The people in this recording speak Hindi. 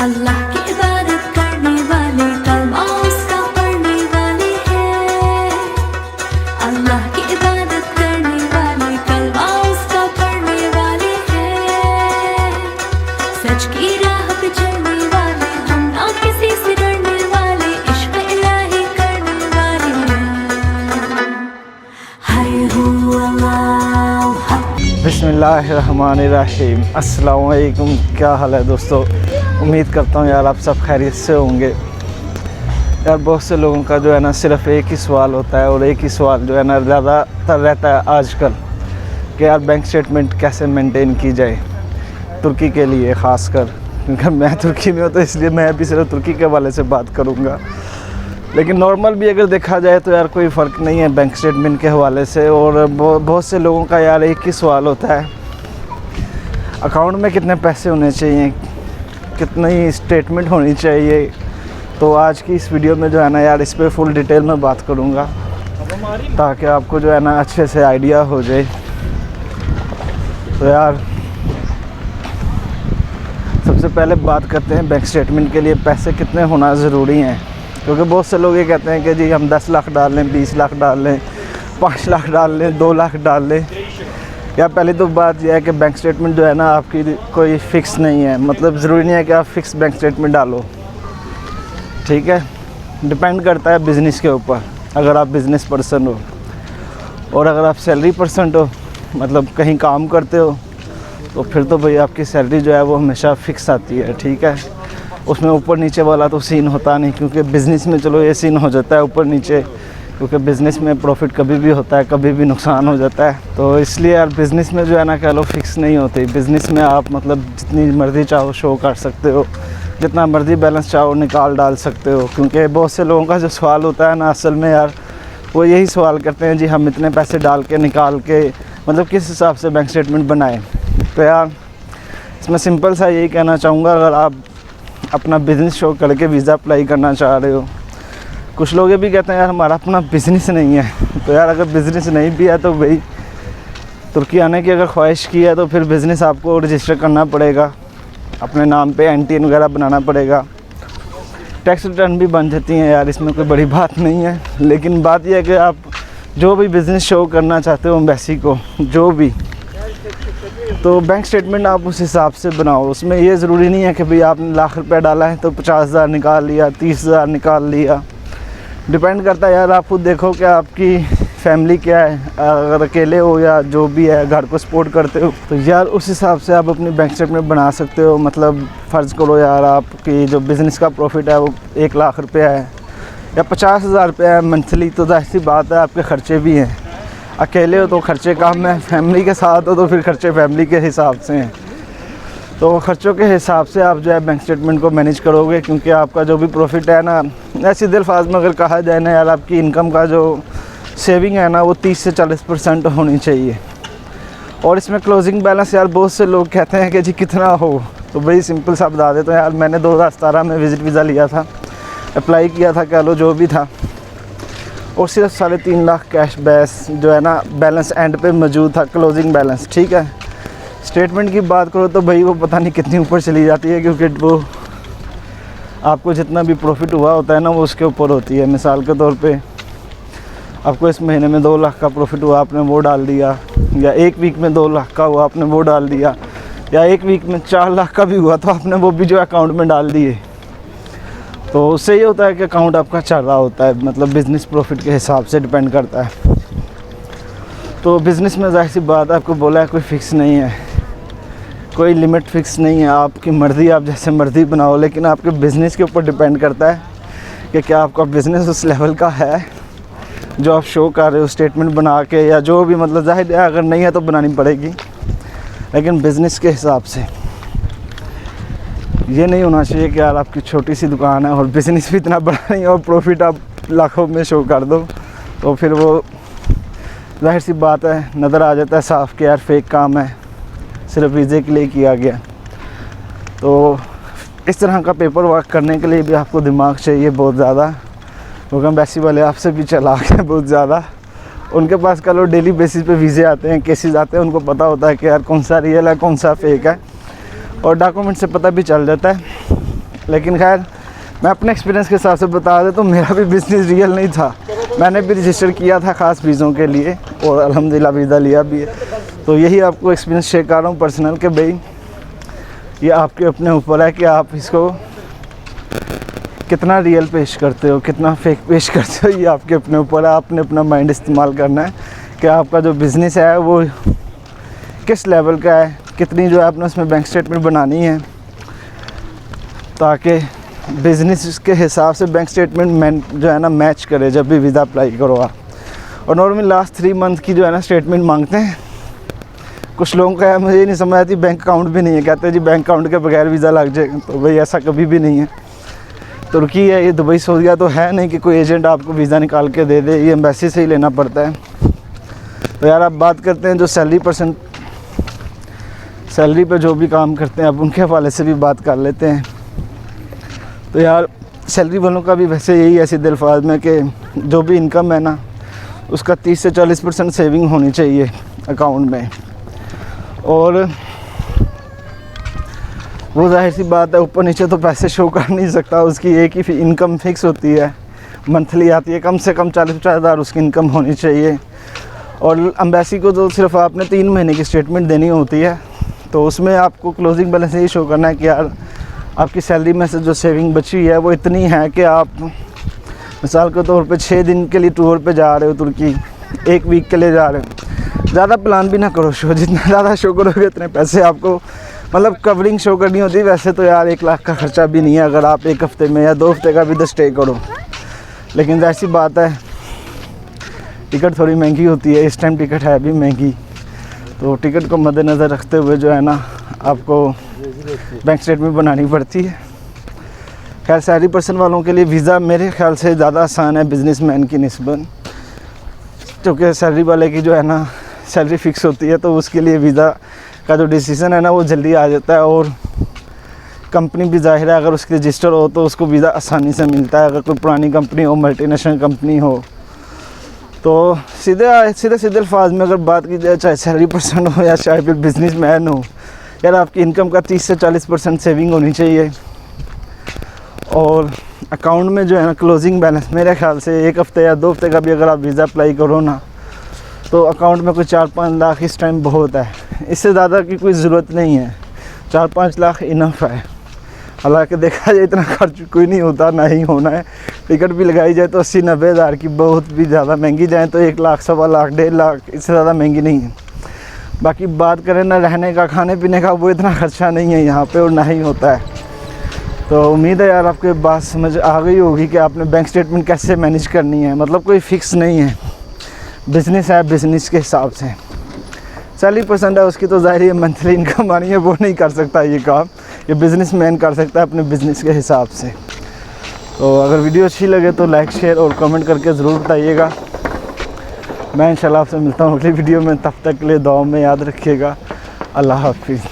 अल्लाह की इबादत करने वाले कलमा उसका पढ़ने वाले हैं। अल्लाह की इबादत करने वाले कलमा उसका पढ़ने वाले हैं। सच की राह पे चलने वाले हम ना किसी से डरने वाले इश्क इलाही करने वाले हैं। हाय हो अल्लाह। बिस्मिल्लाहिर्रहमानिर्रहीम। अस्सलाम वालेकुम। क्या हाल है दोस्तों? उम्मीद करता हूँ यार आप सब खैरियत से होंगे। यार बहुत से लोगों का जो है ना सिर्फ़ एक ही सवाल होता है और एक ही सवाल जो है ना ज़्यादातर रहता है आजकल कि यार बैंक स्टेटमेंट कैसे मेंटेन की जाए, तुर्की के लिए ख़ासकर, क्योंकि मैं तुर्की में हूँ तो इसलिए मैं भी सिर्फ तुर्की के हवाले से बात करूँगा। लेकिन नॉर्मल भी अगर देखा जाए तो यार कोई फ़र्क नहीं है बैंक स्टेटमेंट के हवाले से। और बहुत से लोगों का यार एक ही सवाल होता है, अकाउंट में कितने पैसे होने चाहिए, कितनी स्टेटमेंट होनी चाहिए। तो आज की इस वीडियो में जो है ना यार इस पे फुल डिटेल में बात करूँगा ताकि आपको जो है ना अच्छे से आइडिया हो जाए। तो यार सबसे पहले बात करते हैं बैंक स्टेटमेंट के लिए पैसे कितने होना ज़रूरी हैं, क्योंकि बहुत से लोग ये कहते हैं कि जी हम 10 लाख डाल लें, 20 लाख डाल लें, 5 लाख डाल लें, 2 लाख डाल लें। या पहली तो बात यह है कि बैंक स्टेटमेंट जो है ना आपकी कोई फ़िक्स नहीं है, मतलब ज़रूरी नहीं है कि आप फ़िक्स बैंक स्टेटमेंट डालो, ठीक है। डिपेंड करता है बिज़नेस के ऊपर। अगर आप बिज़नेस पर्सन हो और अगर आप सैलरी पर्सन हो, मतलब कहीं काम करते हो, तो फिर तो भाई आपकी सैलरी जो है वो हमेशा फ़िक्स आती है, ठीक है। उसमें ऊपर नीचे वाला तो सीन होता नहीं, क्योंकि बिज़नेस में चलो ये सीन हो जाता है ऊपर नीचे, क्योंकि बिज़नेस में प्रॉफिट कभी भी होता है, कभी भी नुकसान हो जाता है। तो इसलिए यार बिज़नेस में जो है ना कह लो फ़िक्स नहीं होती। बिज़नेस में आप मतलब जितनी मर्ज़ी चाहो शो कर सकते हो, जितना मर्ज़ी बैलेंस चाहो निकाल डाल सकते हो। क्योंकि बहुत से लोगों का जो सवाल होता है ना असल में यार वो यही सवाल करते हैं, जी हम इतने पैसे डाल के निकाल के मतलब किस हिसाब से बैंक स्टेटमेंट बनाएं। तो यार इसमें सिंपल सा यही कहना चाहूँगा, अगर आप अपना बिज़नेस शो करके वीज़ा अप्लाई करना चाह रहे हो, कुछ लोग ये भी कहते हैं यार हमारा अपना बिज़नेस नहीं है। तो यार अगर बिज़नेस नहीं भी है तो भाई तुर्की आने की अगर ख्वाहिश की है तो फिर बिज़नेस आपको रजिस्टर करना पड़ेगा, अपने नाम पे एनटीएन वगैरह बनाना पड़ेगा, टैक्स रिटर्न भी बन जाती हैं यार, इसमें कोई बड़ी बात नहीं है। लेकिन बात यह है कि आप जो भी बिज़नेस शो करना चाहते हो एम्बेसी को, जो भी, तो बैंक स्टेटमेंट आप उस हिसाब से बनाओ। उसमें ये ज़रूरी नहीं है कि भाई आपने लाख रुपया डाला है तो 50,000 निकाल लिया, 30,000 निकाल लिया। डिपेंड करता है यार, आप खुद देखो कि आपकी फैमिली क्या है, अगर अकेले हो या जो भी है घर को सपोर्ट करते हो तो यार उस हिसाब से आप अपनी बैंक स्टेटमेंट बना सकते हो। मतलब फ़र्ज़ करो यार आपकी जो बिज़नेस का प्रॉफिट है वो 1 लाख रुपया है या 50,000 रुपया है मंथली, तो जाहिर सी बात है आपके ख़र्चे भी हैं। अकेले हो तो ख़र्चे कम हैं, फैमिली के साथ हो तो फिर ख़र्चे फैमिली के हिसाब से हैं। तो ख़र्चों के हिसाब से आप जो है बैंक स्टेटमेंट को मैनेज करोगे, क्योंकि आपका जो भी प्रॉफिट है ना, ऐसी सीधे अल्फाज में अगर कहा जाए ना यार, आपकी इनकम का जो सेविंग है ना वो 30 से 40% होनी चाहिए। और इसमें क्लोजिंग बैलेंस यार बहुत से लोग कहते हैं कि जी कितना हो, तो भाई सिंपल सा बता देते हैं यार। मैंने 2017 में विज़िट वीज़ा लिया था, अप्लाई किया था, कह लो जो भी था, और सिर्फ 3.5 लाख कैश जो है ना बैलेंस एंड पे मौजूद था, क्लोजिंग बैलेंस, ठीक है। स्टेटमेंट की बात करो तो भाई वो पता नहीं कितनी ऊपर चली जाती है, क्योंकि वो आपको जितना भी प्रॉफिट हुआ होता है ना वो उसके ऊपर होती है। मिसाल के तौर पे आपको इस महीने में 2 लाख का प्रॉफिट हुआ, आपने वो डाल दिया, या एक वीक में 2 लाख का हुआ आपने वो डाल दिया, या एक वीक में 4 लाख का भी हुआ तो आपने वो भी जो अकाउंट में डाल दिए। तो उससे ये होता है कि अकाउंट आपका चल रहा होता है, मतलब बिज़नेस प्रॉफिट के हिसाब से डिपेंड करता है। तो बिज़नेस में जाहिर सी बात है, आपको बोला है कोई फ़िक्स नहीं है, कोई लिमिट फ़िक्स नहीं है, आपकी मर्ज़ी, आप जैसे मर्ज़ी बनाओ। लेकिन आपके बिज़नेस के ऊपर डिपेंड करता है कि क्या आपका बिज़नेस उस लेवल का है जो आप शो कर रहे हो स्टेटमेंट बना के, या जो भी, मतलब ज़ाहिर है अगर नहीं है तो बनानी पड़ेगी, लेकिन बिज़नेस के हिसाब से। ये नहीं होना चाहिए कि यार आपकी छोटी सी दुकान है और बिज़नेस भी इतना बड़ा नहीं और प्रॉफिट आप लाखों में शो कर दो, तो फिर वो ज़ाहिर सी बात है नज़र आ जाता है साफ़ कि यार फेक काम है, सिर्फ वीज़े के लिए किया गया। तो इस तरह का पेपर वर्क करने के लिए भी आपको दिमाग चाहिए बहुत ज़्यादा, क्योंकि एम्बेसी वाले आपसे भी चालाक हैं बहुत ज़्यादा। उनके पास कल वो डेली बेसिस पे वीज़े आते हैं, केसेस आते हैं, उनको पता होता है कि यार कौन सा रियल है कौन सा फेक है, और डॉक्यूमेंट से पता भी चल जाता है लेकिन खैर मैं अपने एक्सपीरियंस के हिसाब से बता दें तो मेरा भी बिज़नेस रियल नहीं था। मैंने भी रजिस्टर किया था ख़ास वीज़ों के लिए और अल्हम्दुलिल्लाह वीज़ा लिया भी है। तो यही आपको एक्सपीरियंस शेयर कर रहा हूँ पर्सनल कि भाई ये आपके अपने ऊपर है कि आप इसको कितना रियल पेश करते हो, कितना फेक पेश करते हो, ये आपके अपने ऊपर है। आपने अपना माइंड इस्तेमाल करना है कि आपका जो बिज़नेस है वो किस लेवल का है, कितनी जो है आपने उसमें बैंक स्टेटमेंट बनानी है ताकि बिज़नेस के हिसाब से बैंक स्टेटमेंट जो है ना मैच करे जब भी वीज़ा अप्लाई करो आप। और नॉर्मली लास्ट 3 मंथ की जो है ना स्टेटमेंट मांगते हैं। कुछ लोगों का मुझे ये नहीं समझ आती, बैंक अकाउंट भी नहीं है, कहते हैं जी बैंक अकाउंट के बगैर वीज़ा लग जाएगा। तो भाई ऐसा कभी भी नहीं है। तुर्की है, ये दुबई सऊदीया तो है नहीं कि कोई एजेंट आपको वीज़ा निकाल के दे दे, ये एम्बेसी से ही लेना पड़ता है। तो यार आप बात करते हैं जो सैलरी पे जो भी काम करते हैं आप उनके हवाले से भी बात कर लेते हैं। तो यार सैलरी वालों का भी वैसे यही है सीधे अल्फाज में कि जो भी इनकम है ना उसका 30 से 40% सेविंग होनी चाहिए अकाउंट में। और वो जाहिर सी बात है ऊपर नीचे तो पैसे शो कर नहीं सकता, उसकी एक ही इनकम फिक्स होती है, मंथली आती है, कम से कम 40-50 हज़ार उसकी इनकम होनी चाहिए। और एम्बेसी को तो सिर्फ आपने 3 महीने की स्टेटमेंट देनी होती है। तो उसमें आपको क्लोजिंग बैलेंस यही शो करना है कि यार आपकी सैलरी में से जो सेविंग बची हुई है वो इतनी है कि आप मिसाल के तौर पे 6 दिन के लिए टूर पे जा रहे हो तुर्की, 1 वीक के लिए जा रहे हो। ज़्यादा प्लान भी ना करो शो, जितना ज़्यादा शो करोगे उतने पैसे आपको मतलब कवरिंग शो करनी होती है। वैसे तो यार 1 लाख का ख़र्चा भी नहीं है अगर आप 1 हफ़्ते में या 2 हफ़्ते का भी तो स्टे करो। लेकिन ऐसी बात है टिकट थोड़ी महंगी होती है, इस टाइम टिकट है भी महंगी। तो टिकट को मद्देनज़र रखते हुए जो है ना आपको बैंक स्टेटमेंट बनानी पड़ती है। खैर सैलरी पर्सन वालों के लिए वीज़ा मेरे ख्याल से ज़्यादा आसान है बिज़नेसमैन की निस्बत, क्योंकि सैलरी वाले की जो है ना सैलरी फ़िक्स होती है तो उसके लिए वीज़ा का जो डिसीज़न है ना वो जल्दी आ जाता है। और कंपनी भी ज़ाहिर है अगर उसकी रजिस्टर हो तो उसको वीज़ा आसानी से मिलता है। अगर कोई पुरानी कंपनी हो, मल्टीनेशनल कंपनी हो तो सीधे अल्फाज में अगर बात की जाए चाहे सैलरी पर्सन हो या चाहे फिर बिज़नेसमैन हो, यार आपकी इनकम का 30 से 40% सेविंग होनी चाहिए। और अकाउंट में जो है ना क्लोजिंग बैलेंस मेरे ख्याल से 1 हफ़्ते या 2 हफ़्ते का भी अगर आप वीज़ा अप्लाई करो ना तो अकाउंट में कोई 4-5 लाख इस टाइम बहुत है, इससे ज़्यादा की कोई ज़रूरत नहीं है। 4-5 लाख इनफ है। हालांकि देखा जाए इतना खर्च कोई नहीं होता, ना ही होना है। टिकट भी लगाई जाए तो 80-90 हज़ार की, बहुत भी ज़्यादा महंगी जाए तो 1 लाख, 1.25 लाख, 1.5 लाख, इससे ज़्यादा महंगी नहीं है। बाकी बात करें ना रहने का, खाने पीने का, वो इतना खर्चा नहीं है यहाँ पे और ना ही होता है। तो उम्मीद है यार आपके बात समझ आ गई होगी कि आपने बैंक स्टेटमेंट कैसे मैनेज करनी है। मतलब कोई फ़िक्स नहीं है, बिज़नेस है, बिज़नेस के हिसाब से। सैलरी पर्सन है उसकी तो ज़ाहिर है मंथली इनकम आनी है, वो नहीं कर सकता ये काम, ये बिज़नेसमैन कर सकता है अपने बिज़नेस के हिसाब से। तो अगर वीडियो अच्छी लगे तो लाइक, शेयर और कमेंट करके ज़रूर बताइएगा। मैं इंशाल्लाह आपसे मिलता हूँ अगली वीडियो में, तब तक के लिए दुआ में याद रखिएगा। अल्लाह हाफिज़।